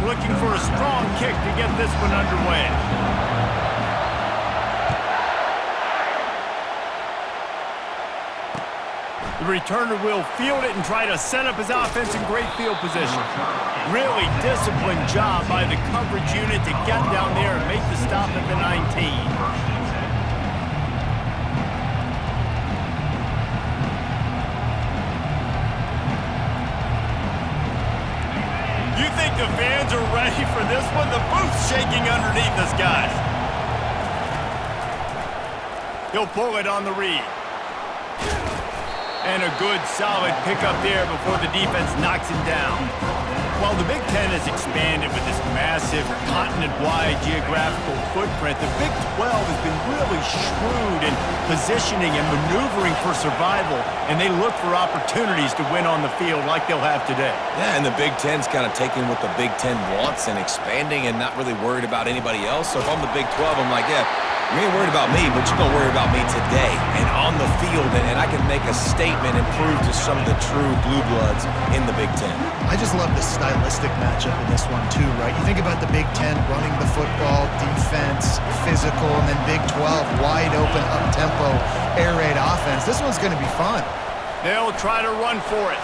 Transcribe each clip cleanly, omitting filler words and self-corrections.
looking for a strong kick to get this one underway. The returner will field it and try to set up his offense in great field position. Really disciplined job by the coverage unit to get down there and make the stop at the 19. You think the fans are ready for this one? The booth's shaking underneath us, guys. He'll pull it on the read. And a good, solid pickup there before the defense knocks him down. While the Big Ten has expanded with this massive, continent-wide geographical footprint, the Big 12 has been really shrewd in positioning and maneuvering for survival, and they look for opportunities to win on the field like they'll have today. Yeah, and the Big Ten's kind of taking what the Big Ten wants and expanding and not really worried about anybody else. So if I'm the Big 12, I'm like, yeah, you ain't worried about me, but you're going to worry about me today and on the field, and I can make a statement and prove to some of the true blue bloods in the Big Ten. I just love the stylistic matchup in this one too, right? You think about the Big Ten running the football, defense, physical, and then Big 12 wide open, up-tempo, air raid offense. This one's going to be fun. They'll try to run for it.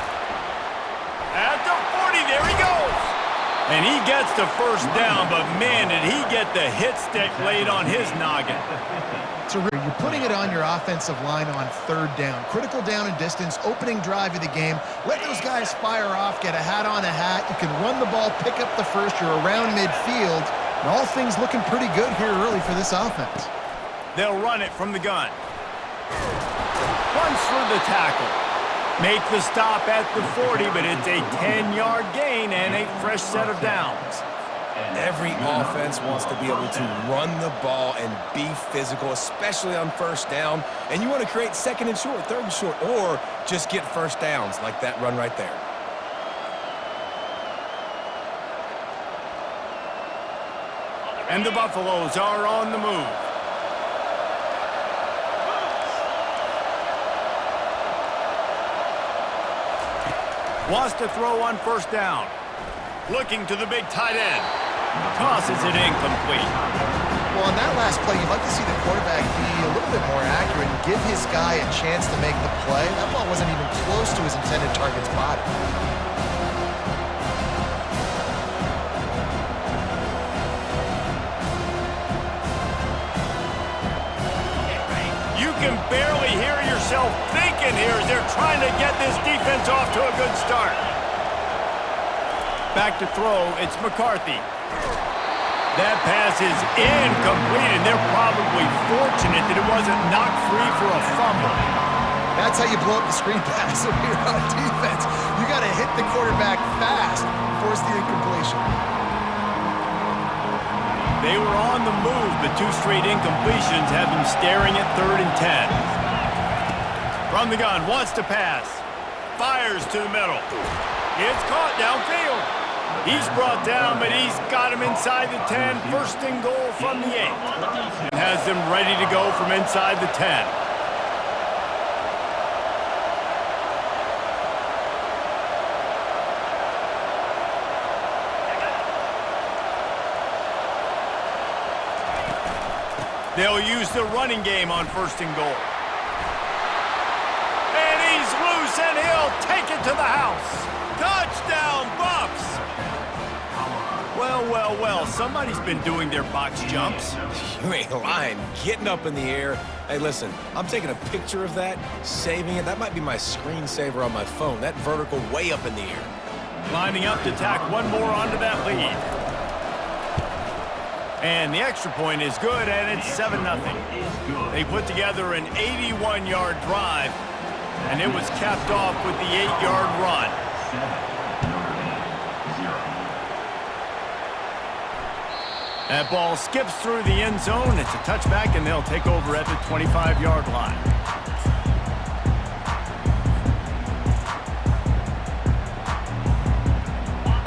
At the 40, there he goes. And he gets the first down, but man, did he get the hit stick laid on his noggin. So you're putting it on your offensive line on third down. Critical down and distance, opening drive of the game. Let those guys fire off, get a hat on a hat. You can run the ball, pick up the first. You're around midfield. And all things looking pretty good here early for this offense. They'll run it from the gun. Runs through the tackle. Make the stop at the 40, but it's a 10-yard gain and a fresh set of downs. Every offense wants to be able to run the ball and be physical, especially on first down. And you want to create second and short, third and short, or just get first downs like that run right there. And the Buffaloes are on the move. Wants to throw on first down. Looking to the big tight end. Tosses it incomplete. Well, on that last play, you'd like to see the quarterback be a little bit more accurate and give his guy a chance to make the play. That ball wasn't even close to his intended target's body. You can barely hear yourself thinking here as they're trying to get this defense off to a good start. Back to throw, it's McCarthy. That pass is incomplete, and they're probably fortunate that it wasn't knocked free for a fumble. That's how you blow up the screen pass when you're on defense. You got to hit the quarterback fast, force the incompletion. They were on the move, but two straight incompletions have them staring at 3rd and 10. From the gun, wants to pass. Fires to the middle. It's caught downfield. He's brought down, but he's got him inside the 10. First and goal from the 8. And has them ready to go from inside the 10. They'll use the running game on first and goal. And he's loose, and he'll take it to the house. Touchdown, Buffs! Well, somebody's been doing their box jumps. You ain't lying. Getting up in the air. Hey, listen, I'm taking a picture of that, saving it. That might be my screensaver on my phone. That vertical way up in the air. Lining up to tack one more onto that lead. And the extra point is good, and it's 7-0. They put together an 81-yard drive, and it was capped off with the 8-yard run. That ball skips through the end zone. It's a touchback, and they'll take over at the 25-yard line.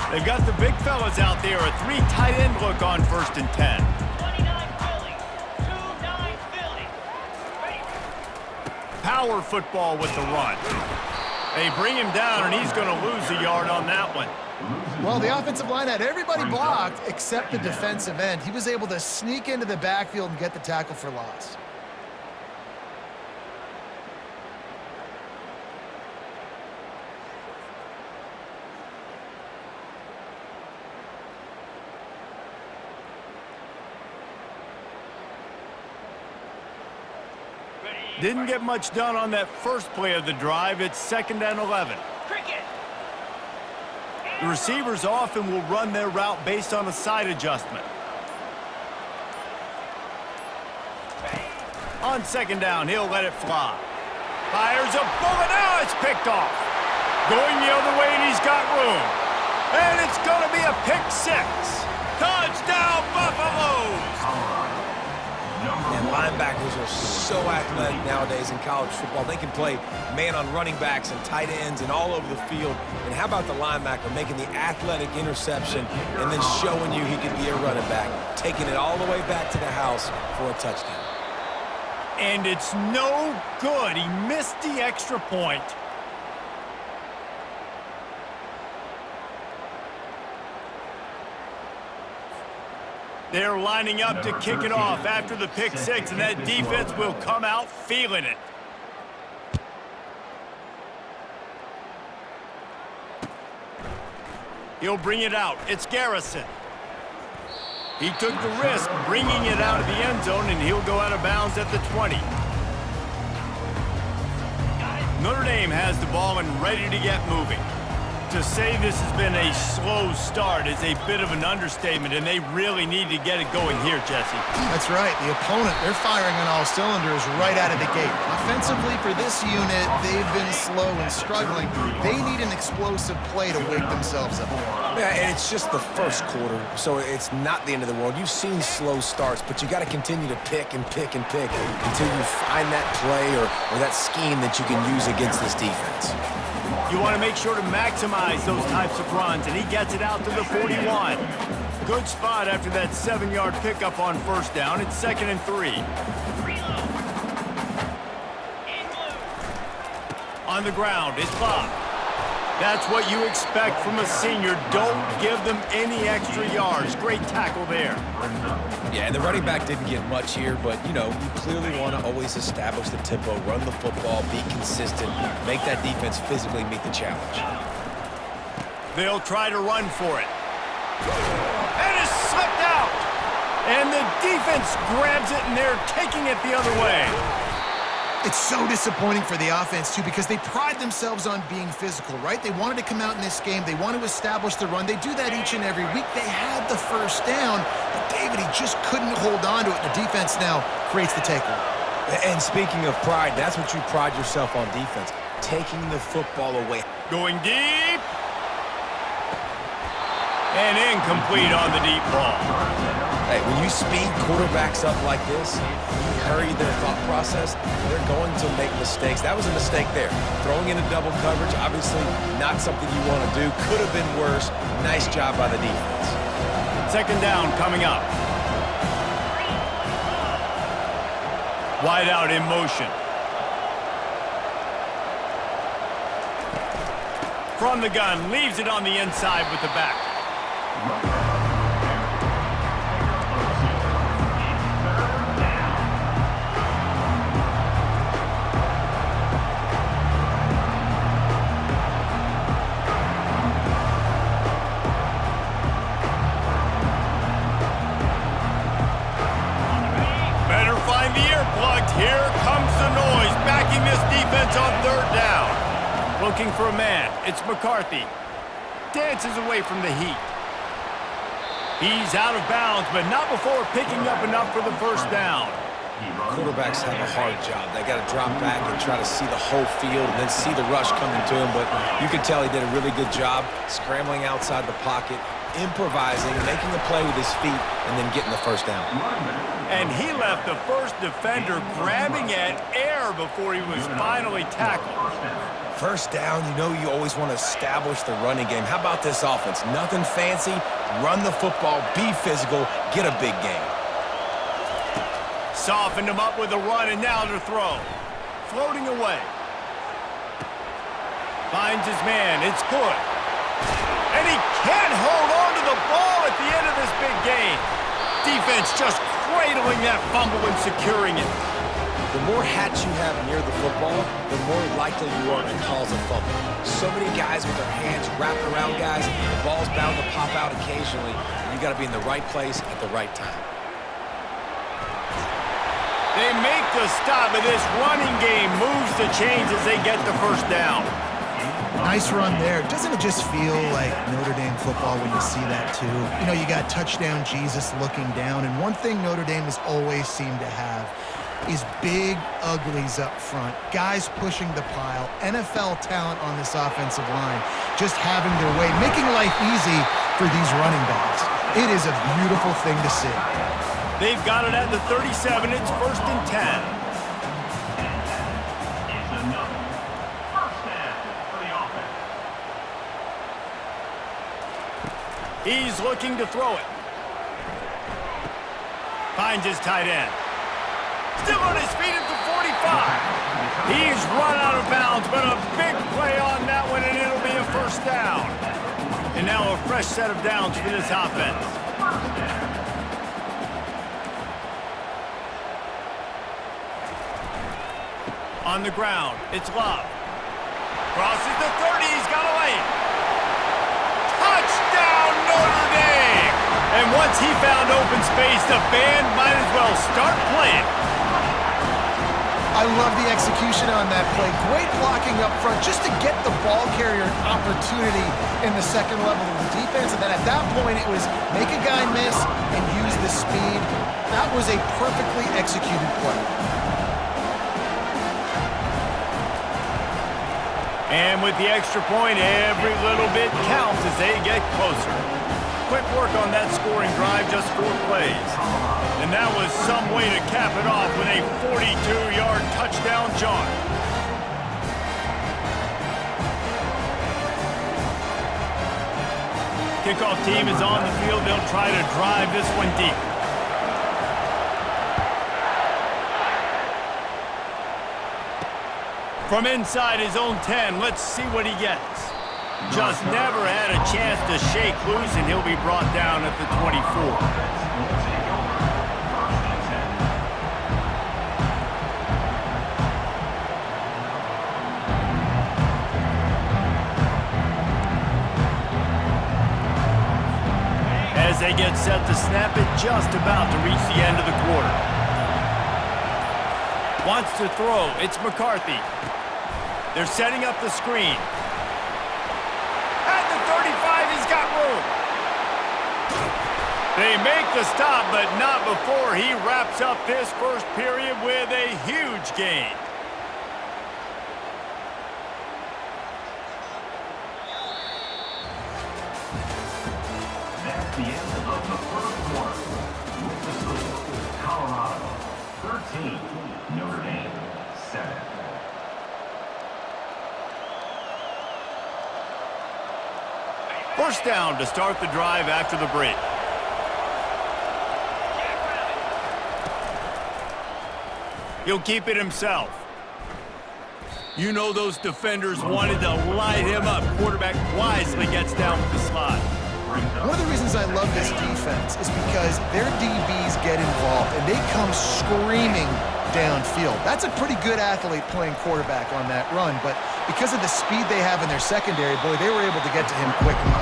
They've got the big fellas out there, a 3 tight end look on first and 10. 29 Philly, 2-9 Philly. Power football with the run. They bring him down, and he's going to lose a yard on that one. Well, the offensive line had everybody blocked except the defensive end. He was able to sneak into the backfield and get the tackle for loss. Didn't get much done on that first play of the drive. It's 2nd and 11. The receivers often will run their route based on a side adjustment. On 2nd down, he'll let it fly. Fires a bullet. Now it's picked off. Going the other way, and he's got room. And it's going to be a pick 6. Touchdown, Buffaloes! And linebackers are so athletic nowadays in college football. They can play man on running backs and tight ends and all over the field. And how about the linebacker making the athletic interception and then showing you he could be a running back, taking it all the way back to the house for a touchdown. And it's no good. He missed the extra point. They're lining up to kick it off after the pick 6, and that defense will come out feeling it. He'll bring it out. It's Garrison. He took the risk bringing it out of the end zone, and he'll go out of bounds at the 20. Notre Dame has the ball and ready to get moving. To say this has been a slow start is a bit of an understatement, and they really need to get it going here, Jesse. That's right. The opponent, they're firing on all cylinders right out of the gate. Offensively, for this unit, they've been slow and struggling. They need an explosive play to wake themselves up. Yeah, and it's just the first quarter, so it's not the end of the world. You've seen slow starts, but you got to continue to pick and pick and pick until you find that play or that scheme that you can use against this defense. You want to make sure to maximize those types of runs, and he gets it out to the 41. Good spot after that 7-yard pickup on 1st down. It's 2nd and 3. On the ground, it's Bob. That's what you expect from a senior. Don't give them any extra yards. Great tackle there. Yeah, and the running back didn't get much here, but, you know, you clearly want to always establish the tempo, run the football, be consistent, make that defense physically meet the challenge. They'll try to run for it. And it's slipped out. And the defense grabs it, and they're taking it the other way. It's so disappointing for the offense, too, because they pride themselves on being physical, right? They wanted to come out in this game. They want to establish the run. They do that each and every week. They had the 1st down, but David, he just couldn't hold on to it. The defense now creates the takeaway. And speaking of pride, that's what you pride yourself on defense, taking the football away. Going deep. And incomplete on the deep ball. Hey, when you speed quarterbacks up like this, you hurry their thought process, they're going to make mistakes. That was a mistake there. Throwing into double coverage, obviously not something you want to do. Could have been worse. Nice job by the defense. 2nd down coming up. Wide out in motion. From the gun, leaves it on the inside with the back. Better find the earplugs. Here comes the noise, backing this defense on 3rd down. Looking for a man. It's McCarthy. Dances away from the heat. He's out of bounds, but not before picking up enough for the 1st down. Quarterbacks have a hard job. They got to drop back and try to see the whole field and then see the rush coming to him. But you can tell he did a really good job scrambling outside the pocket, improvising, making a play with his feet, and then getting the 1st down. And he left the first defender grabbing at air before he was finally tackled. 1st down, you know you always want to establish the running game. How about this offense? Nothing fancy. Run the football, be physical, get a big gain. Softened him up with a run, and now to throw. Floating away. Finds his man. It's good. And he can't hold on to the ball at the end of this big game. Defense just cradling that fumble and securing it. The more hats you have near the football, the more likely you are to cause a fumble. So many guys with their hands wrapped around guys, the ball's bound to pop out occasionally, and you got to be in the right place at the right time. They make the stop, and this running game moves the chains as they get the first down. Nice run there. Doesn't it just feel like Notre Dame football when you see that too? You know, you got touchdown Jesus looking down, and one thing Notre Dame has always seemed to have is big uglies up front, guys pushing the pile, NFL talent on this offensive line, just having their way, making life easy for these running backs. It is a beautiful thing to see. They've got it at the 37. It's 1st and 10. He's looking to throw it. Finds his tight end. Still on his feet at the 45. He's run out of bounds, but a big play on that one, and it'll be a first down. And now a fresh set of downs for this offense. On the ground, it's Love. Crosses the 30, he's got a lane. Touchdown, Notre Dame! And once he found open space, the band might as well start playing. I love the execution on that play. Great blocking up front just to get the ball carrier an opportunity in the second level of the defense. And then at that point, it was make a guy miss and use the speed. That was a perfectly executed play. And with the extra point, every little bit counts as they get closer. Quick work on that scoring drive, just 4 plays. And that was some way to cap it off with a 42-yard touchdown jaunt. Kickoff team is on the field. They'll try to drive this one deep. From inside his own 10, let's see what he gets. Just never had a chance to shake loose, and he'll be brought down at the 24. As they get set to snap it, just about to reach the end of the quarter. Wants to throw. It's McCarthy. They're setting up the screen. At the 35, he's got room. They make the stop, but not before he wraps up this first period with a huge gain. That's the end of the first quarter. With the score, Colorado 13, Notre Dame 7. First down to start the drive after the break. He'll keep it himself. You know those defenders wanted to light him up. Quarterback wisely gets down with the slot. One of the reasons I love this defense is because their DBs get involved and they come screaming downfield. That's a pretty good athlete playing quarterback on that run, but because of the speed they have in their secondary, boy, they were able to get to him quickly.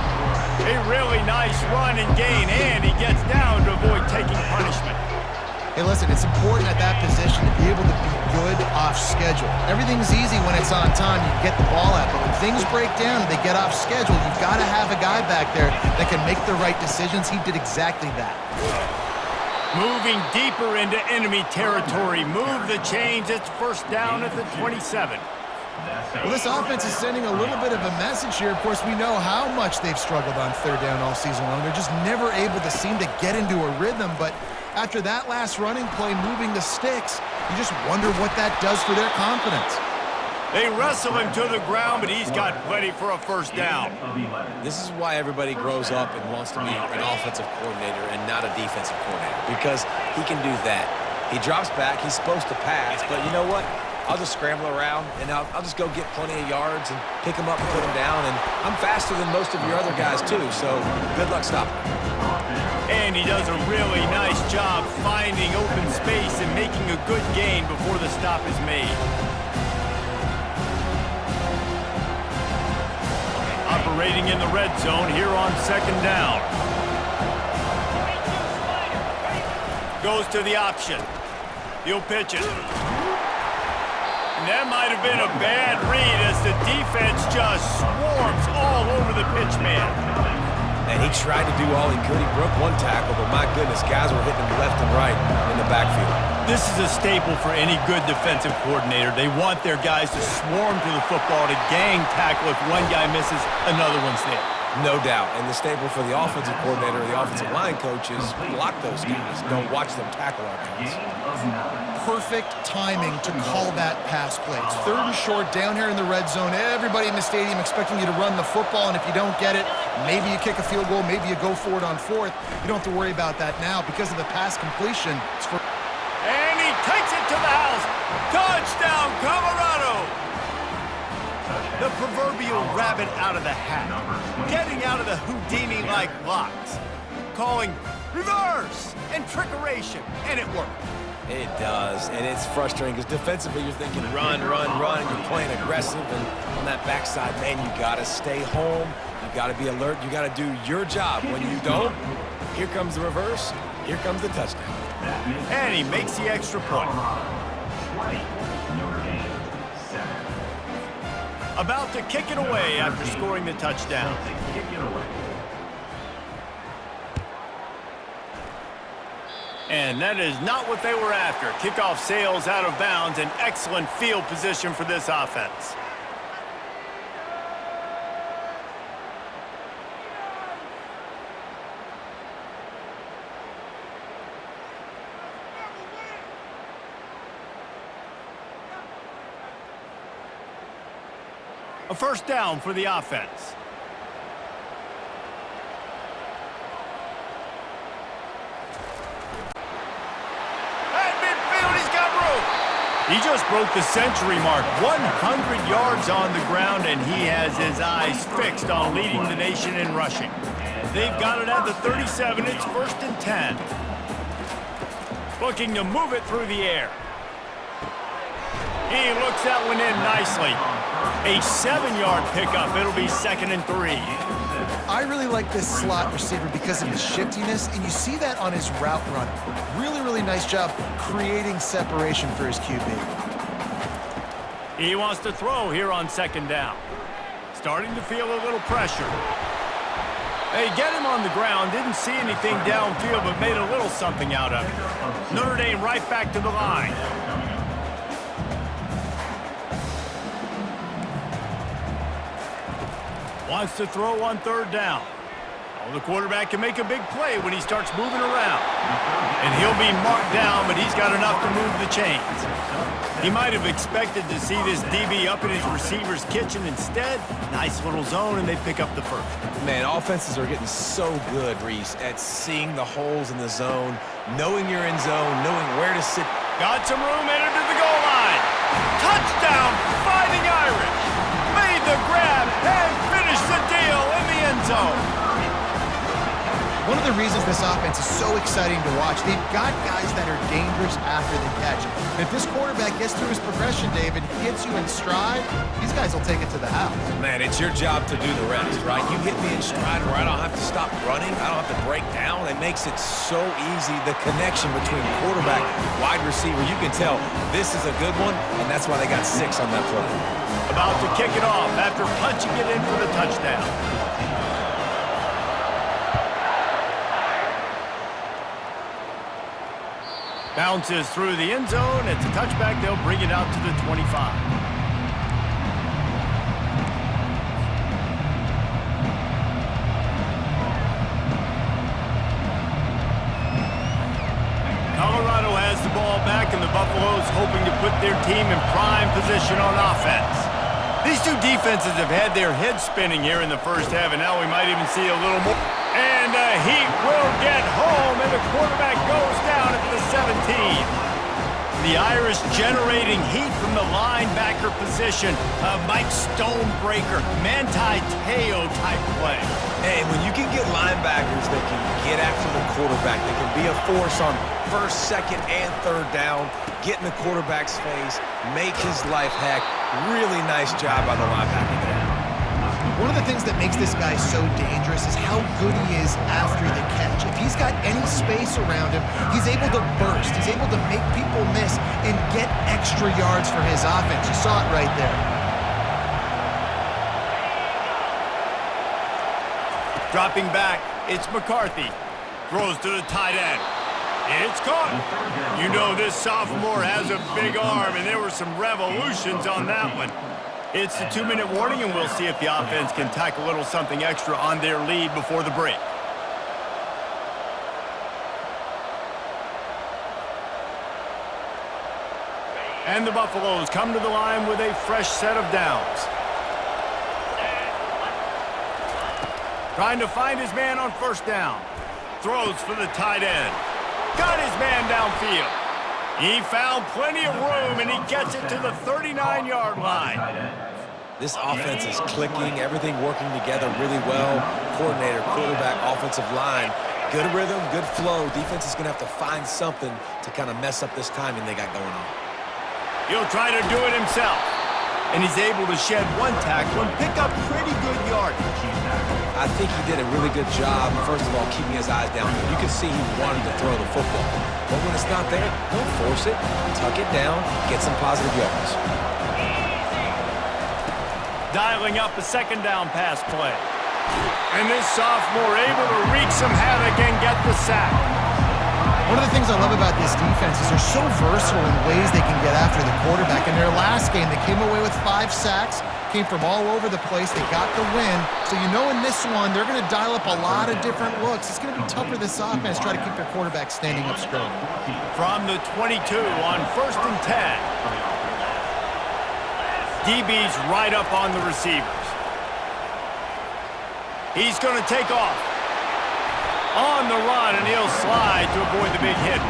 A really nice run and gain, and he gets down to avoid taking punishment. Hey, listen, it's important at that position to be able to be good off schedule. Everything's easy when it's on time. You get the ball out, but when things break down and they get off schedule, you've got to have a guy back there that can make the right decisions. He did exactly that. Moving deeper into enemy territory. Move the chains. It's first down at the 27. Well, this offense is sending a little bit of a message here. Of course, we know how much they've struggled on third down all season long. They're just never able to seem to get into a rhythm, but after that last running play, moving the sticks, you just wonder what that does for their confidence. They wrestle him to the ground, but he's got plenty for a first down. This is why everybody grows up and wants to be an offensive coordinator and not a defensive coordinator, because he can do that. He drops back, he's supposed to pass, but you know what? I'll just scramble around, and I'll just go get plenty of yards and pick them up and put them down. And I'm faster than most of your other guys, too, so good luck stopping. And he does a really nice job finding open space and making a good gain before the stop is made. Operating in the red zone here on second down. Goes to the option. He'll pitch it. And that might have been a bad read as the defense just swarms all over the pitch man. And he tried to do all he could. He broke one tackle, but my goodness, guys were hitting him left and right in the backfield. This is a staple for any good defensive coordinator. They want their guys to swarm to the football to gang tackle. If one guy misses, another one's there. No doubt. And the staple for the offensive coordinator or the offensive line coach is block those guys. Don't watch them tackle our guys. Perfect timing to call that pass play. It's 3rd and short down here in the red zone. Everybody in the stadium expecting you to run the football, and if you don't get it, maybe you kick a field goal, maybe you go for it on 4th. You don't have to worry about that now because of the pass completion. It's for and he takes it to the house. Touchdown, Colorado! The proverbial rabbit out of the hat. Getting out of the Houdini-like locks. Calling reverse and trickeration, and it worked. It does, and it's frustrating because defensively you're thinking run, run, run, and you're playing aggressive, and on that backside, man, you got to stay home. You got to be alert. You got to do your job. When you don't, here comes the reverse. Here comes the touchdown. And he makes the extra point. About to kick it away after scoring the touchdown. And that is not what they were after. Kickoff sails out of bounds, and excellent field position for this offense. A first down for the offense. At midfield, he's got room. He just broke the century mark. 100 yards on the ground, and he has his eyes fixed on leading the nation in rushing. They've got it at the 37. It's 1st and 10. Looking to move it through the air. He looks that one in nicely. A 7-yard pickup. It'll be 2nd and 3. I really like this slot receiver because of his shiftiness, and you see that on his route run. Really, really nice job creating separation for his QB. He wants to throw here on 2nd down. Starting to feel a little pressure. They get him on the ground. Didn't see anything downfield, but made a little something out of it. Notre Dame right back to the line. Wants to throw on 3rd down. Oh, the quarterback can make a big play when he starts moving around. And he'll be marked down, but he's got enough to move the chains. He might have expected to see this DB up in his receiver's kitchen. Instead, nice little zone, and they pick up the first. Man, offenses are getting so good, Reese, at seeing the holes in the zone, knowing you're in zone, knowing where to sit. Got some room, entered to the goal line. Touchdown, Fighting Irish. Made the grab and finished the deal in the end zone. One of the reasons this offense is so exciting to watch, they've got guys that are dangerous after the catch. And if this quarterback gets through his progression, David, hits you in stride, these guys will take it to the house. Man, it's your job to do the rest, right? You hit me in stride where I don't have to stop running. I don't have to break down. It makes it so easy. The connection between quarterback, wide receiver, you can tell this is a good one, and that's why they got 6 on that play. About to kick it off after punching it in for the touchdown. Bounces through the end zone. It's a touchback. They'll bring it out to the 25. Colorado has the ball back, and the Buffaloes hoping to put their team in prime position on offense. These two defenses have had their heads spinning here in the first half, and now we might even see a little more. And the Heat will get home, and the quarterback goes down at the 17. The Irish generating heat from the linebacker position. Mike Stonebreaker, Manti Te'o type play. And when you can get linebackers that can get after the quarterback, they can be a force on first, second, and third down, get in the quarterback's face, make his life heck. Really nice job by the linebacker there. One of the things that makes this guy so dangerous is how good he is after the catch. If he's got any space around him, he's able to burst. He's able to make people miss and get extra yards for his offense. You saw it right there. Dropping back, it's McCarthy. Throws to the tight end. It's caught. You know this sophomore has a big arm, and there were some revolutions on that one. It's the 2-minute warning, and we'll see if the offense can tack a little something extra on their lead before the break. And the Buffaloes come to the line with a fresh set of downs. Trying to find his man on first down. Throws for the tight end. Got his man downfield. He found plenty of room, and he gets it to the 39-yard line. This offense is clicking, everything working together really well. Coordinator, quarterback, offensive line. Good rhythm, good flow. Defense is going to have to find something to kind of mess up this timing they got going on. He'll try to do it himself. And he's able to shed one tackle and pick up pretty good yardage. I think he did a really good job, first of all, keeping his eyes down. You can see he wanted to throw the football. But when it's not there, don't force it. Tuck it down, get some positive yards. Dialing up a second down pass play. And this sophomore able to wreak some havoc and get the sack. One of the things I love about this defense is they're so versatile in ways they can get after the quarterback. In their last game, they came away with 5 sacks, came from all over the place. They got the win. So you know in this one, they're going to dial up a lot of different looks. It's going to be tough for this offense to try to keep their quarterback standing up strong. From the 22 on 1st and 10. DB's right up on the receivers. He's going to take off. On the run, and he'll slide to avoid the big hit.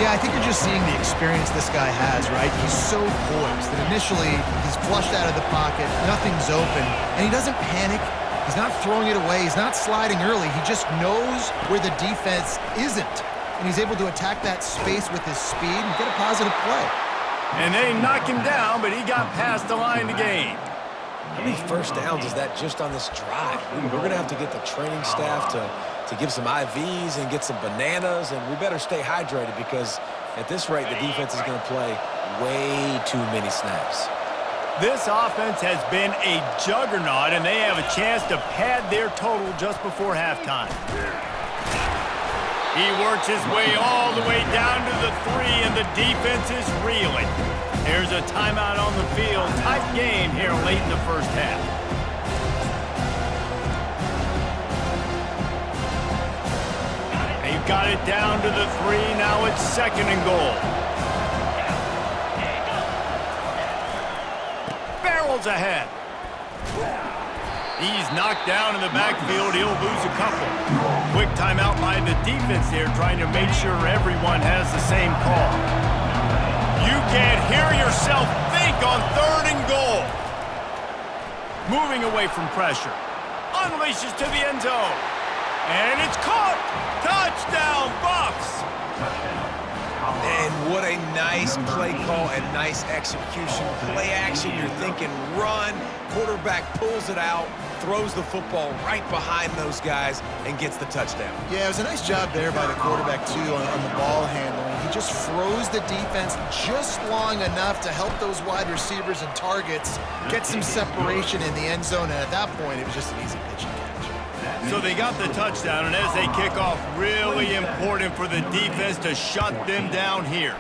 Yeah, I think you're just seeing the experience this guy has, right? He's so poised that initially he's flushed out of the pocket, nothing's open, and he doesn't panic. He's not throwing it away. He's not sliding early. He just knows where the defense isn't, and he's able to attack that space with his speed and get a positive play. And they knock him down, but he got past the line to gain. How many first downs is that just on this drive? We're going to have to get the training staff to give some IVs and get some bananas, and we better stay hydrated because at this rate, the defense is going to play way too many snaps. This offense has been a juggernaut, and they have a chance to pad their total just before halftime. He works his way all the way down to the 3, and the defense is reeling. There's a timeout on the field. Tight game here late in the first half. They've got it down to the 3. Now it's 2nd and goal. Barrels ahead. He's knocked down in the backfield. He'll lose a couple. Quick timeout by the defense there, trying to make sure everyone has the same call. You can't hear yourself think on 3rd and goal. Moving away from pressure. Unleashes to the end zone. And it's caught. Touchdown, Buffs. And what a nice play call and nice execution. Play action, you're thinking run. Quarterback pulls it out, throws the football right behind those guys, and gets the touchdown. Yeah, it was a nice job there by the quarterback, too, on the ball handling. He just froze the defense just long enough to help those wide receivers and targets get some separation in the end zone, and at that point, it was just an easy pitch and catch. So they got the touchdown, and as they kick off, really important for the defense to shut them down here.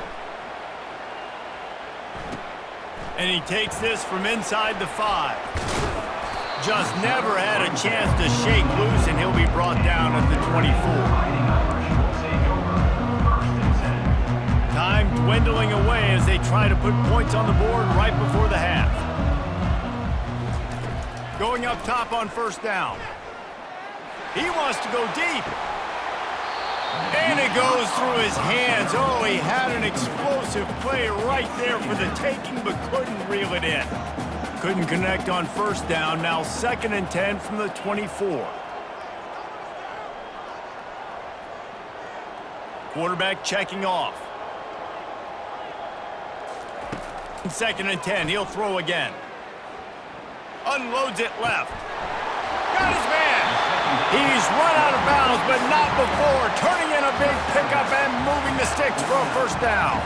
And he takes this from inside the 5. Just never had a chance to shake loose, and he'll be brought down at the 24. Time dwindling away as they try to put points on the board right before the half. Going up top on 1st down. He wants to go deep. And it goes through his hands. Oh, he had an explosive play right there for the taking, but couldn't reel it in. Couldn't connect on first down. Now 2nd and 10 from the 24. Quarterback checking off. 2nd and 10. He'll throw again. Unloads it left. Got his man. He's run out of bounds, but not before. Turning in a big pickup and moving the sticks for a first down.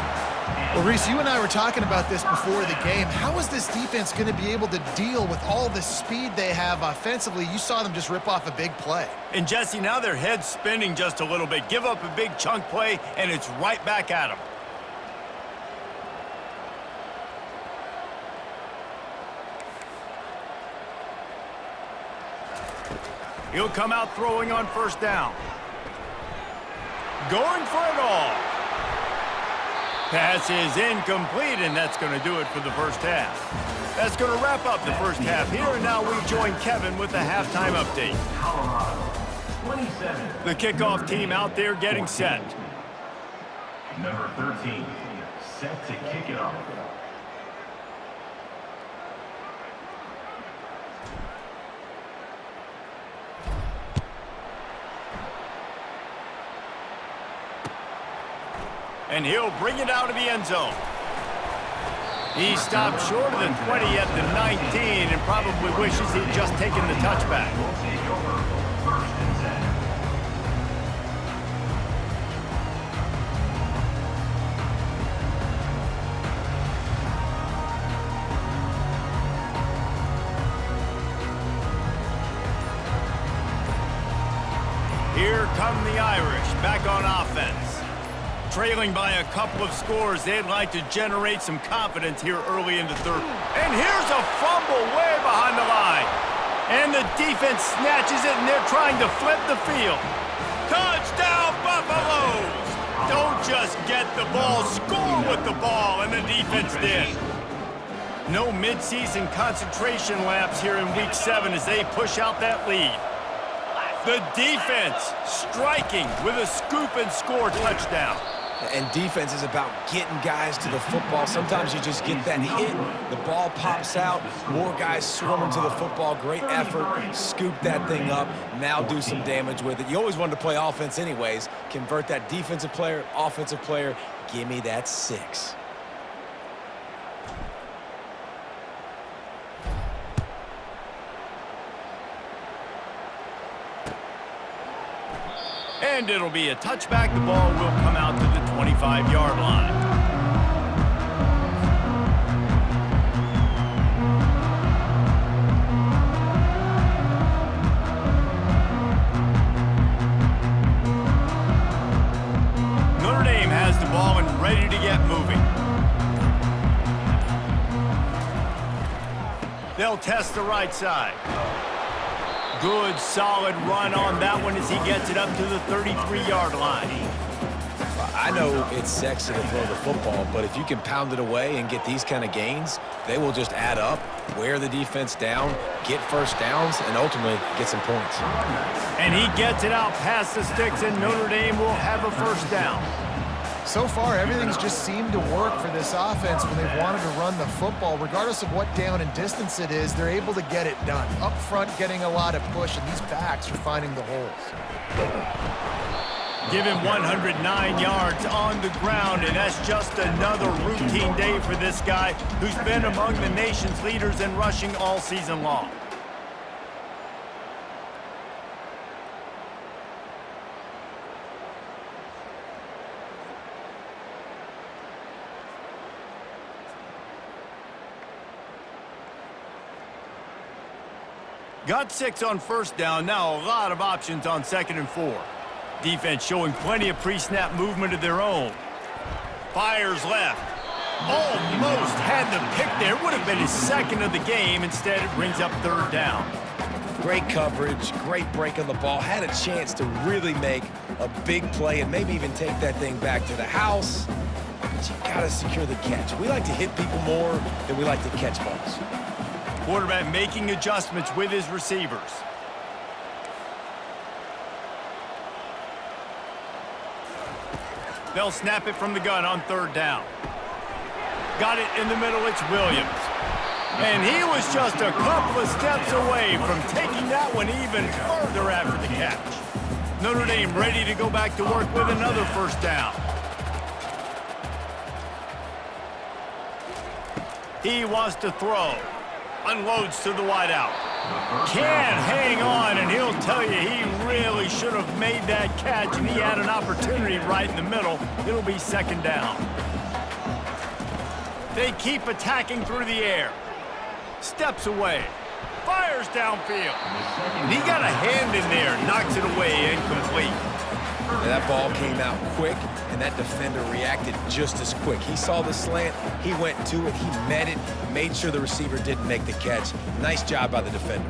Well, Reese, you and I were talking about this before the game. How is this defense going to be able to deal with all the speed they have offensively? You saw them just rip off a big play. And Jesse, now their head's spinning just a little bit. Give up a big chunk play, and it's right back at them. He'll come out throwing on first down. Going for it all. Pass is incomplete, and that's going to do it for the first half. That's going to wrap up the first half here, and now we join Kevin with the halftime update. Colorado, 27. The kickoff team out there getting set. Number 13, set to kick it off. And he'll bring it out of the end zone. He stopped short of the 20 at the 19 and probably wishes he'd just taken the touchback. We'll take over 1st and 10. Here come the Irish back on offense. Trailing by a couple of scores, they'd like to generate some confidence here early in the third. And here's a fumble way behind the line. And the defense snatches it, and they're trying to flip the field. Touchdown, Buffaloes! Don't just get the ball, score with the ball, and the defense did. No midseason concentration laps here in Week 7 as they push out that lead. The defense striking with a scoop and score touchdown. And defense is about getting guys to the football. Sometimes you just get that hit, the ball pops out, more guys swarming to the football. Great effort, scoop that thing up, now do some damage with it. You always wanted to play offense anyways. Convert that defensive player, offensive player, give me that 6. And it'll be a touchback. The ball will come out to the 25-yard line. Notre Dame has the ball and ready to get moving. They'll test the right side. Good, solid run on that one as he gets it up to the 33-yard line. I know it's sexy to throw the football, but if you can pound it away and get these kind of gains, they will just add up, wear the defense down, get first downs, and ultimately get some points. And he gets it out past the sticks, and Notre Dame will have a first down. So far, everything's just seemed to work for this offense when they've wanted to run the football. Regardless of what down and distance it is, they're able to get it done. Up front, getting a lot of push, and these backs are finding the holes. Give him 109 yards on the ground, and that's just another routine day for this guy who's been among the nation's leaders in rushing all season long. Got 6 on first down, now a lot of options on 2nd and 4. Defense showing plenty of pre-snap movement of their own. Fires left. Almost had the pick there. Would have been his 2nd of the game. Instead, it brings up 3rd down. Great coverage, great break on the ball. Had a chance to really make a big play and maybe even take that thing back to the house. But you got to secure the catch. We like to hit people more than we like to catch balls. Quarterback making adjustments with his receivers. They'll snap it from the gun on 3rd down. Got it in the middle, it's Williams. And he was just a couple of steps away from taking that one even further after the catch. Notre Dame ready to go back to work with another 1st down. He wants to throw. Unloads to the wideout. Can't hang on, and he'll tell you he really should have made that catch, and he had an opportunity right in the middle. It'll be 2nd down. They keep attacking through the air. Steps away. Fires downfield. And he got a hand in there. Knocks it away. Incomplete. And that ball came out quick, and that defender reacted just as quick. He saw the slant. He went to it. He met it. Made sure the receiver didn't make the catch. Nice job by the defender.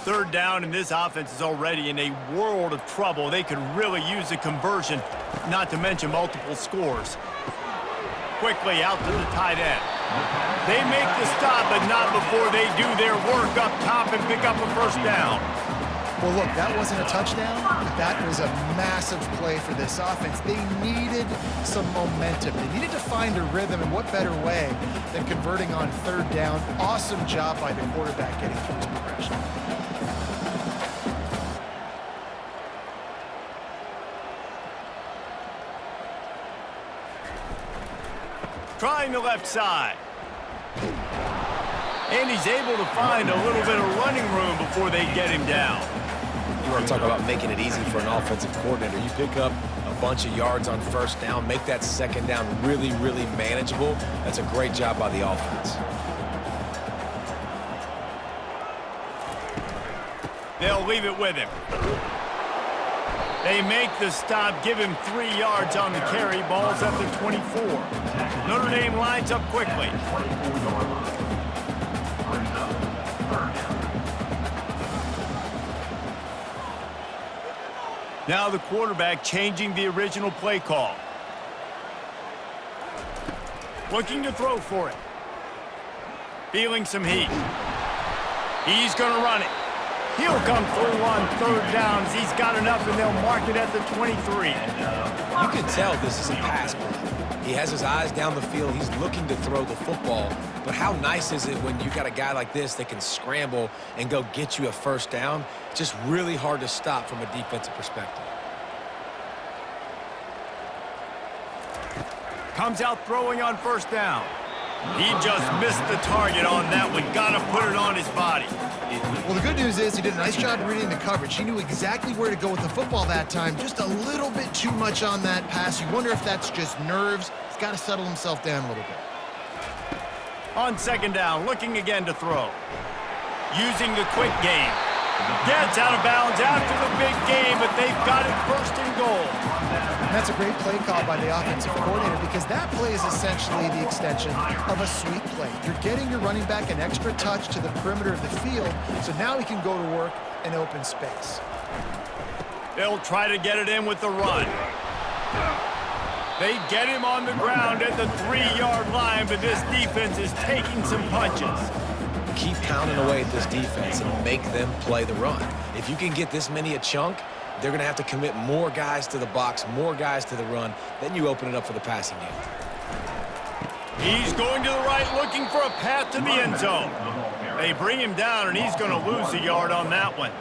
3rd down, and this offense is already in a world of trouble. They could really use a conversion, not to mention multiple scores. Quickly out to the tight end. They make the stop, but not before they do their work up top and pick up a 1st down. Well, look, that wasn't a touchdown, but that was a massive play for this offense. They needed some momentum. They needed to find a rhythm, and what better way than converting on 3rd down. Awesome job by the quarterback getting through his progression. Trying the left side. And he's able to find a little bit of running room before they get him down. You want to talk about making it easy for an offensive coordinator. You pick up a bunch of yards on 1st down, make that 2nd down really, really manageable. That's a great job by the offense. They'll leave it with him. They make the stop, give him 3 yards on the carry. Ball's at the 24. Notre Dame lines up quickly. Now the quarterback changing the original play call. Looking to throw for it. Feeling some heat. He's going to run it. He'll come through on 3rd down. He's got enough, and they'll mark it at the 23. You can tell this is a pass play. He has his eyes down the field. He's looking to throw the football. But how nice is it when you got a guy like this that can scramble and go get you a 1st down? Just really hard to stop from a defensive perspective. Comes out throwing on 1st down. He just missed the target on that one. Got to put it on his body. Well, the good news is he did a nice job reading the coverage. He knew exactly where to go with the football that time. Just a little bit too much on that pass. You wonder if that's just nerves. He's got to settle himself down a little bit. On 2nd down, looking again to throw. Using the quick game. Gets out of bounds after the big game, but they've got it 1st and goal. And that's a great play call by the offensive coordinator because that play is essentially the extension of a sweep play. You're getting your running back an extra touch to the perimeter of the field, so now he can go to work in open space. They'll try to get it in with the run. They get him on the ground at the 3-yard line, but this defense is taking some punches. Keep pounding away at this defense and make them play the run. If you can get this many a chunk, they're going to have to commit more guys to the box, more guys to the run. Then you open it up for the passing game. He's going to the right, looking for a path to the end zone. They bring him down, and he's going to lose a yard on that one.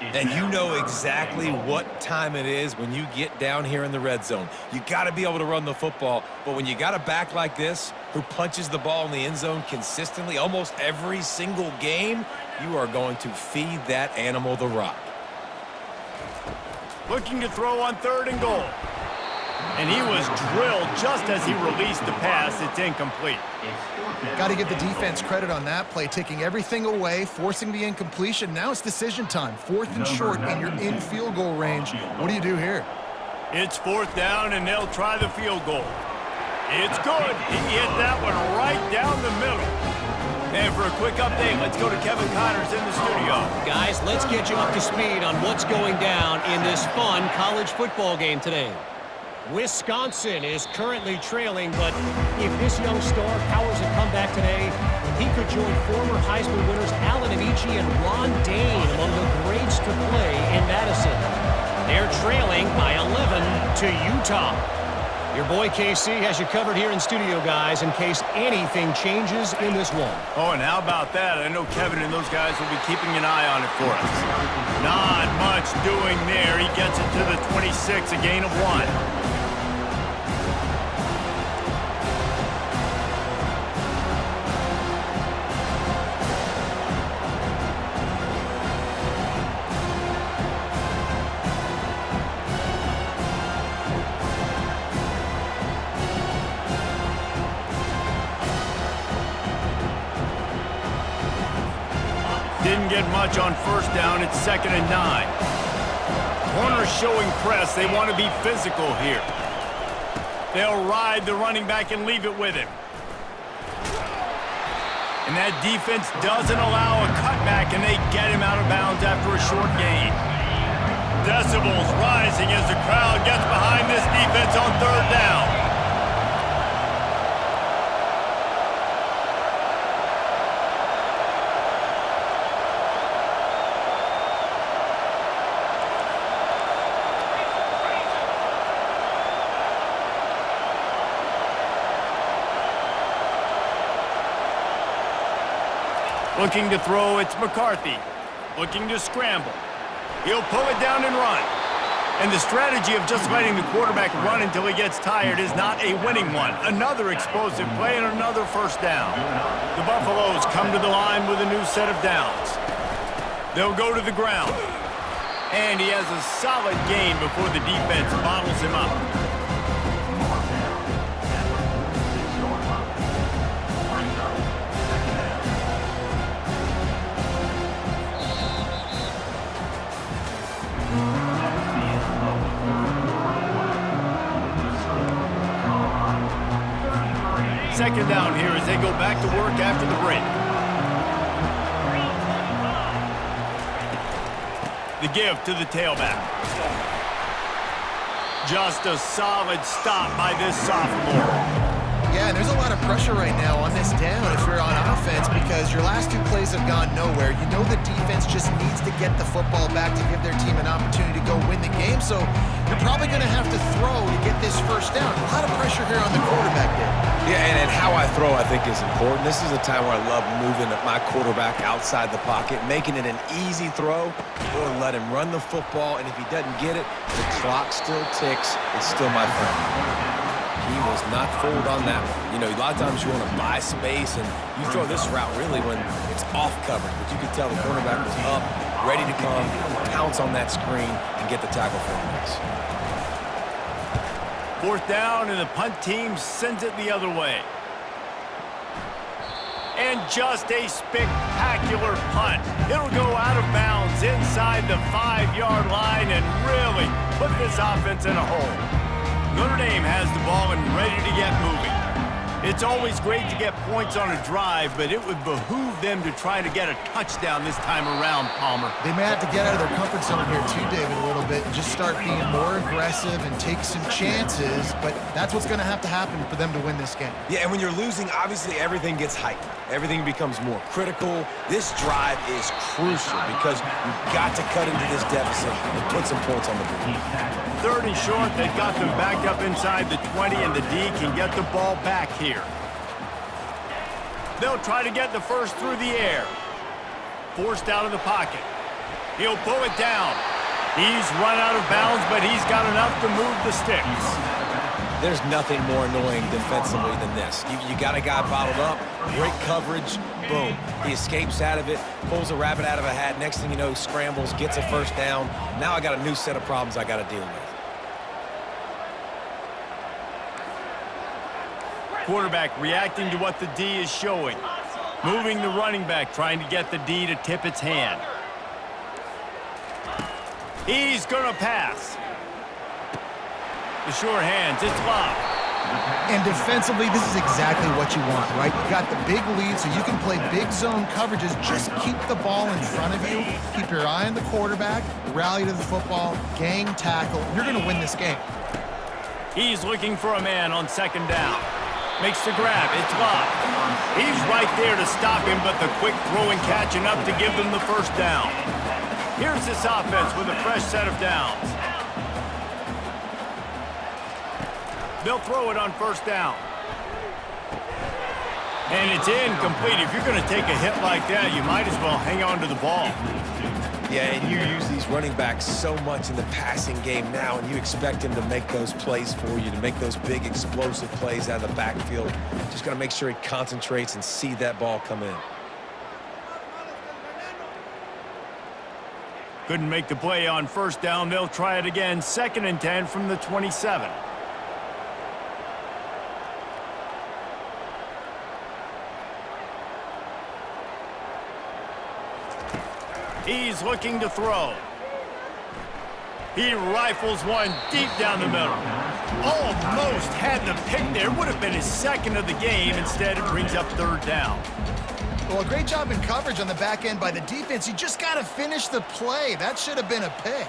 And you know exactly what time it is when you get down here in the red zone. You got to be able to run the football, but when you got a back like this who punches the ball in the end zone consistently almost every single game, you are going to feed that animal the rock. Looking to throw on 3rd and goal. And he was drilled just as he released the pass. It's incomplete. Got to give the defense credit on that play, taking everything away, forcing the incompletion. Now it's decision time. 4th and short, and you're in field goal range. What do you do here? It's 4th down, and they'll try the field goal. It's good. He hit that one right down the middle. And for a quick update, let's go to Kevin Connors in the studio. Guys, let's get you up to speed on what's going down in this fun college football game today. Wisconsin is currently trailing, but if this young star powers a comeback today, he could join former Heisman winners Allen Amici and Ron Dane among the greats to play in Madison. They're trailing by 11 to Utah. Your boy KC has you covered here in studio, guys, in case anything changes in this one. Oh, and how about that? I know Kevin and those guys will be keeping an eye on it for us. Not much doing there. He gets it to the 26, a gain of 1. Didn't get much on first down. It's 2nd and 9. Corners showing press. They want to be physical here. They'll ride the running back and leave it with him. And that defense doesn't allow a cutback, and they get him out of bounds after a short gain. Decibels rising as the crowd gets behind this defense on 3rd down. Looking to throw, it's McCarthy. Looking to scramble. He'll pull it down and run. And the strategy of just letting the quarterback run until he gets tired is not a winning one. Another explosive play and another first down. The Buffaloes come to the line with a new set of downs. They'll go to the ground. And he has a solid gain before the defense bottles him up. Second down here as they go back to work after the break. The give to the tailback. Just a solid stop by this sophomore. Yeah, and there's a lot of pressure right now on this down if you're on offense because your last 2 plays have gone nowhere. You know the defense just needs to get the football back to give their team an opportunity to go win the game, so you're probably going to have to throw to get this first down. A lot of pressure here on the quarterback there. Yeah, and how I throw, I think, is important. This is a time where I love moving my quarterback outside the pocket, making it an easy throw, or let him run the football, and if he doesn't get it, the clock still ticks. It's still my friend. He was not fooled on that one. You know, a lot of times you want to buy space, and you throw this route really when it's off coverage. But you could tell the cornerback was up, ready to come, pounce on that screen, and get the tackle for him. 4th down, and the punt team sends it the other way. And just a spectacular punt. It'll go out of bounds inside the 5-yard line and really put this offense in a hole. Notre Dame has the ball and ready to get moving. It's always great to get points on a drive, but it would behoove them to try to get a touchdown this time around, Palmer. They may have to get out of their comfort zone here too, David, a little bit and just start being more aggressive and take some chances, but that's what's going to happen for them to win this game. Yeah, and when you're losing, obviously everything gets heightened. Everything becomes more critical. This drive is crucial because you've got to cut into this deficit and put some points on the board. 3rd and short, they've got them backed up inside the 20, and the D can get the ball back here. They'll try to get the first through the air. Forced out of the pocket. He'll pull it down. He's run out of bounds, but he's got enough to move the sticks. There's nothing more annoying defensively than this. You got a guy bottled up, great coverage, boom. He escapes out of it, pulls a rabbit out of a hat. Next thing you know, scrambles, gets a first down. Now I got a new set of problems I got to deal with. Quarterback reacting to what the D is showing. Moving the running back, trying to get the D to tip its hand. He's going to pass. The sure hands, it's locked. And defensively, this is exactly what you want, right? You got the big lead, so you can play big zone coverages. Just keep the ball in front of you. Keep your eye on the quarterback. Rally to the football. Gang tackle. You're going to win this game. He's looking for a man on 2nd down. Makes the grab. It's locked. He's right there to stop him, but the quick throw and catch enough to give them the first down. Here's this offense with a fresh set of downs. They'll throw it on first down. And it's incomplete. If you're going to take a hit like that, you might as well hang on to the ball. Yeah, and you use these running backs so much in the passing game now, and you expect him to make those plays for you, to make those big explosive plays out of the backfield. Just got to make sure he concentrates and see that ball come in. Couldn't make the play on first down. They'll try it again. 2nd and 10 from the 27. He's looking to throw. He rifles one deep down the middle. Almost had the pick there. Would have been his 2nd of the game. Instead, it brings up 3rd down. Well, a great job in coverage on the back end by the defense. You just got to finish the play. That should have been a pick.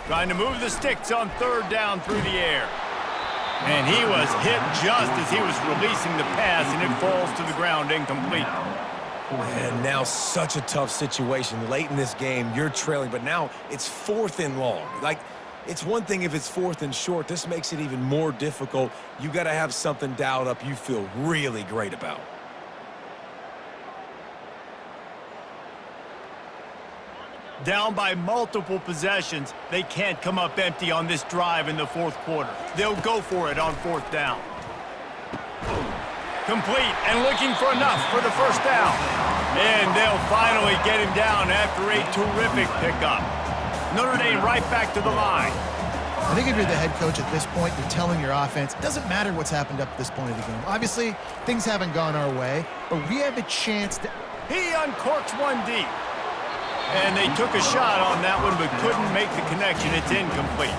Trying to move the sticks on 3rd down through the air. And he was hit just as he was releasing the pass, and it falls to the ground incomplete. And now such a tough situation. Late in this game, you're trailing, but now it's 4th and long. Like, it's one thing if it's 4th and short. This makes it even more difficult. You got to have something dialed up you feel really great about. Down by multiple possessions, they can't come up empty on this drive in the 4th quarter. They'll go for it on 4th down. Complete and looking for enough for the 1st down. And they'll finally get him down after a terrific pickup. Notre Dame right back to the line. I think if you're the head coach at this point, you're telling your offense, it doesn't matter what's happened up to this point of the game. Obviously, things haven't gone our way, but we have a chance to... He uncorks one deep. And they took a shot on that one, but couldn't make the connection. It's incomplete.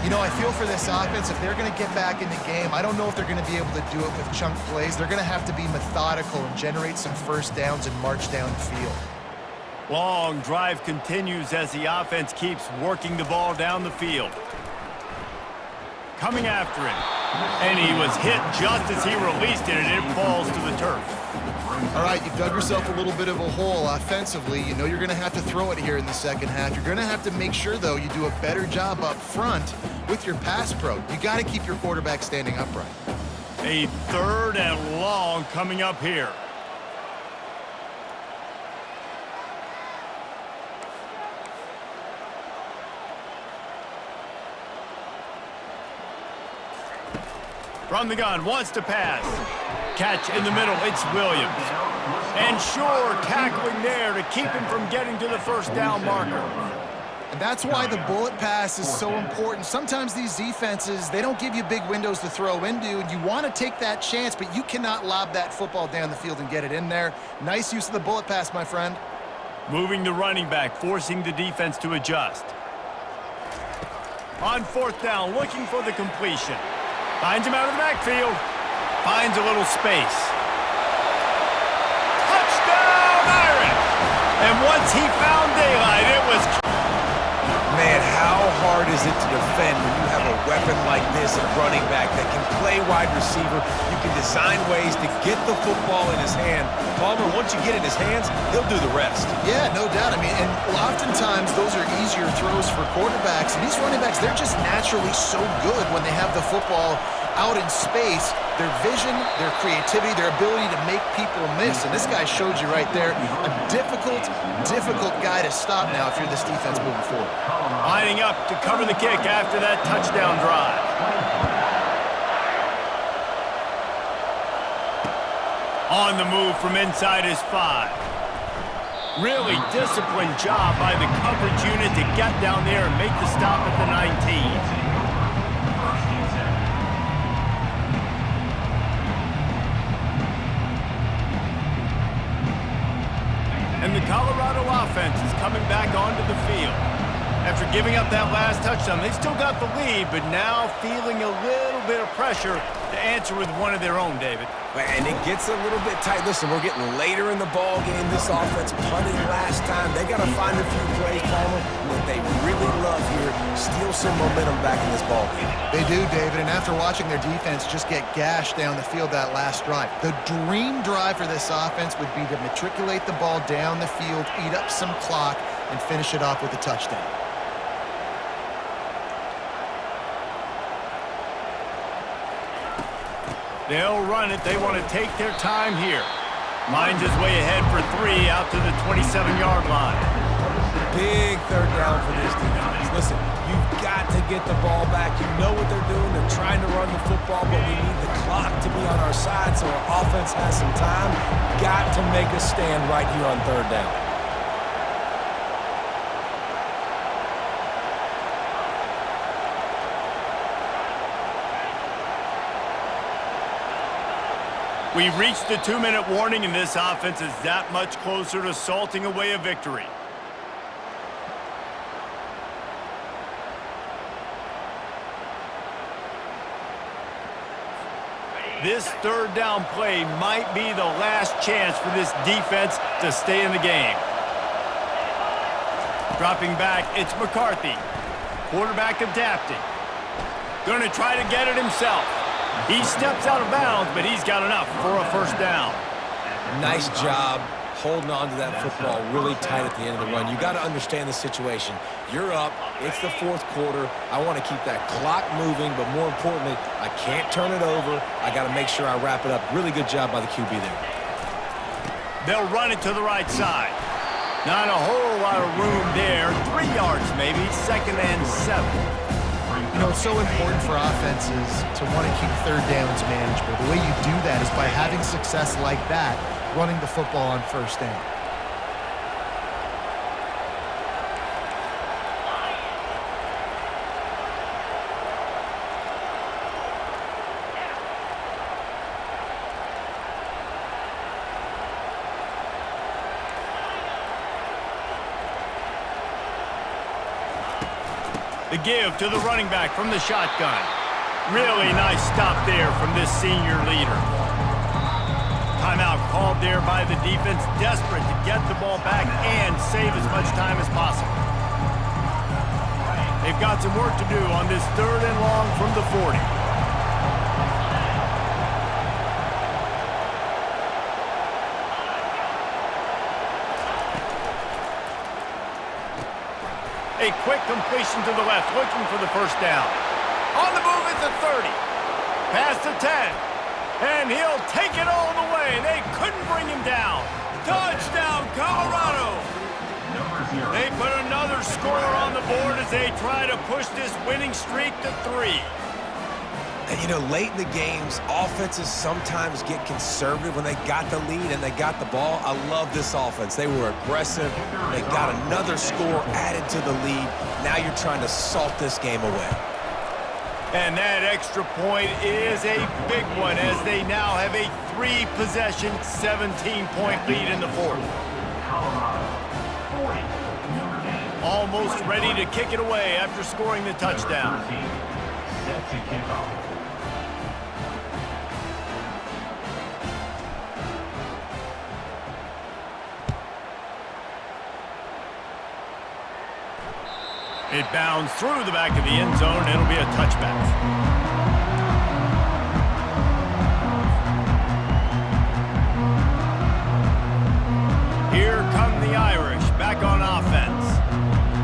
You know, I feel for this offense, if they're going to get back in the game, I don't know if they're going to be able to do it with chunk plays. They're going to have to be methodical and generate some 1st downs and march down the field. Long drive continues as the offense keeps working the ball down the field. Coming after him. And he was hit just as he released it, and it falls to the turf. All right, you've dug yourself a little bit of a hole offensively. You know you're going to have to throw it here in the 2nd half. You're going to have to make sure, though, you do a better job up front with your pass pro. You got to keep your quarterback standing upright. A 3rd and long coming up here. From the gun, wants to pass. Catch in the middle, it's Williams. And sure, tackling there to keep him from getting to the 1st down marker. And that's why the bullet pass is so important. Sometimes these defenses, they don't give you big windows to throw into, and you want to take that chance, but you cannot lob that football down the field and get it in there. Nice use of the bullet pass, my friend. Moving the running back, forcing the defense to adjust. On 4th down, looking for the completion. Finds him out of the backfield. Finds a little space. Touchdown, Irish! And once he found daylight, it was... Man, how hard is it to defend when you have a weapon like this at running back that can play wide receiver? You can design ways to get the football in his hand. Palmer, once you get it in his hands, he'll do the rest. Yeah, no doubt. I mean, and oftentimes those are easier throws for quarterbacks. And these running backs, they're just naturally so good when they have the football out in space. Their vision, their creativity, their ability to make people miss. And this guy showed you right there, a difficult guy to stop now if you're this defense moving forward. Lining up to cover the kick after that touchdown drive. On the move from inside his 5. Really disciplined job by the coverage unit to get down there and make the stop at the 19. And the Colorado offense is coming back onto the field. After giving up that last touchdown. They've still got the lead, but now feeling a little bit of pressure to answer with one of their own, David. And it gets a little bit tight. Listen, we're getting later in the ball game. This offense punted last time. They got to find a few plays, Palmer, that they really love here. Steal some momentum back in this ball game. They do, David, and after watching their defense just get gashed down the field that last drive, the dream drive for this offense would be to matriculate the ball down the field, eat up some clock, and finish it off with a touchdown. They'll run it. They want to take their time here. Minds his way ahead for 3 out to the 27-yard line. Big third down for this defense. Listen, you've got to get the ball back. You know what they're doing. They're trying to run the football, but we need the clock to be on our side so our offense has some time. Got to make a stand right here on third down. We've reached the 2-minute warning, and this offense is that much closer to salting away a victory. This third down play might be the last chance for this defense to stay in the game. Dropping back, it's McCarthy. Quarterback adapting. Going to try to get it himself. He steps out of bounds, but he's got enough for a first down. Nice job holding on to that football really tight at the end of the run. You got to understand the situation. You're up. It's the fourth quarter. I want to keep that clock moving, but more importantly, I can't turn it over. I got to make sure I wrap it up. Really good job by the QB there. They'll run it to the right side. Not a whole lot of room there. 3 yards maybe. 2nd and 7. You know, it's so important for offenses to want to keep third downs manageable. The way you do that is by having success like that, running the football on first down. The give to the running back from the shotgun. Really nice stop there from this senior leader. Timeout called there by the defense, desperate to get the ball back and save as much time as possible. They've got some work to do on this 3rd and long from the 40. A quick completion to the left, looking for the first down. On the move at the 30. Past the 10. And he'll take it all the way. They couldn't bring him down. Touchdown, Colorado. They put another score on the board as they try to push this winning streak to 3. And, you know, late in the games, offenses sometimes get conservative when they got the lead and they got the ball. I love this offense. They were aggressive. They got another score added to the lead. Now you're trying to salt this game away. And that extra point is a big one as they now have a 3-possession, 17-point lead in the 4th. Almost ready to kick it away after scoring the touchdown. Set to kick off. It bounds through the back of the end zone, and it'll be a touchback. Here come the Irish, back on offense.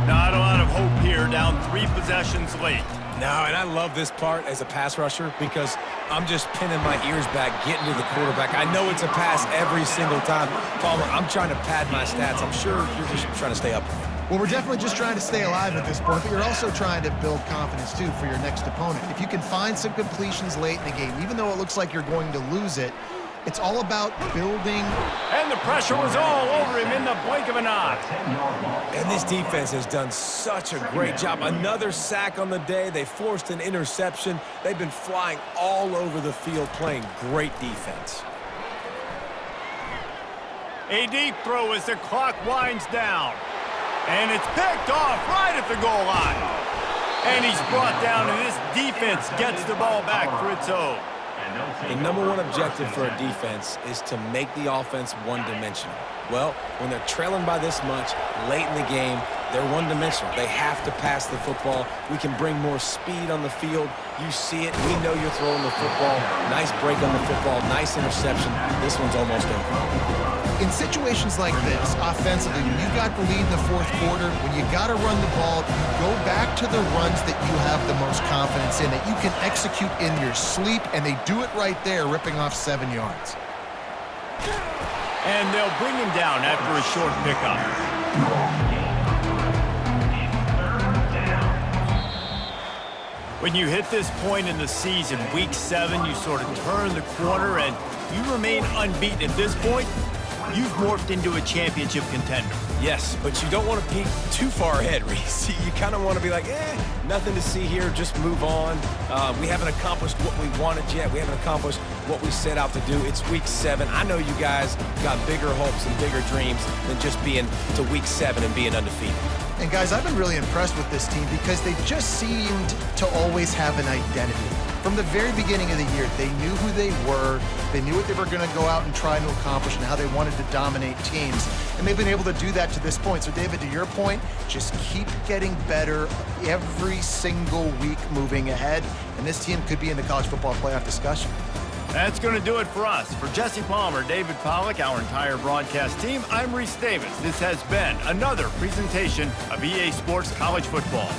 Not a lot of hope here, down 3 possessions late. No, and I love this part as a pass rusher because I'm just pinning my ears back, getting to the quarterback. I know it's a pass every single time. Palmer, I'm trying to pad my stats. I'm sure you're just trying to stay up. Well, we're definitely just trying to stay alive at this point, but you're also trying to build confidence, too, for your next opponent. If you can find some completions late in the game, even though it looks like you're going to lose it, it's all about building. And the pressure was all over him in the blink of an eye. And this defense has done such a great job. Another sack on the day. They forced an interception. They've been flying all over the field, playing great defense. A deep throw as the clock winds down. And it's picked off right at the goal line. And he's brought down, and this defense gets the ball back for its own. The number one objective for a defense is to make the offense one-dimensional. Well, when they're trailing by this much late in the game, they're one-dimensional. They have to pass the football. We can bring more speed on the field. You see it. We know you're throwing the football. Nice break on the football. Nice interception. This one's almost over. In situations like this, offensively, when you got the lead in the fourth quarter, when you got to run the ball, you go back to the runs that you have the most confidence in, that you can execute in your sleep, and they do it right there, ripping off 7 yards. And they'll bring him down after a short pickup. When you hit this point in the season, week 7, you sort of turn the corner and you remain unbeaten at this point. You've morphed into a championship contender. Yes, but you don't want to peek too far ahead, Reese. You kind of want to be like, nothing to see here, just move on. We haven't accomplished what we wanted yet. We haven't accomplished what we set out to do. It's week 7. I know you guys got bigger hopes and bigger dreams than just being to week 7 and being undefeated. And guys, I've been really impressed with this team because they just seemed to always have an identity. From the very beginning of the year, they knew who they were, they knew what they were going to go out and try to accomplish and how they wanted to dominate teams. And they've been able to do that to this point. So, David, to your point, just keep getting better every single week moving ahead. And this team could be in the college football playoff discussion. That's going to do it for us. For Jesse Palmer, David Pollack, our entire broadcast team, I'm Reese Davis. This has been another presentation of EA Sports College Football.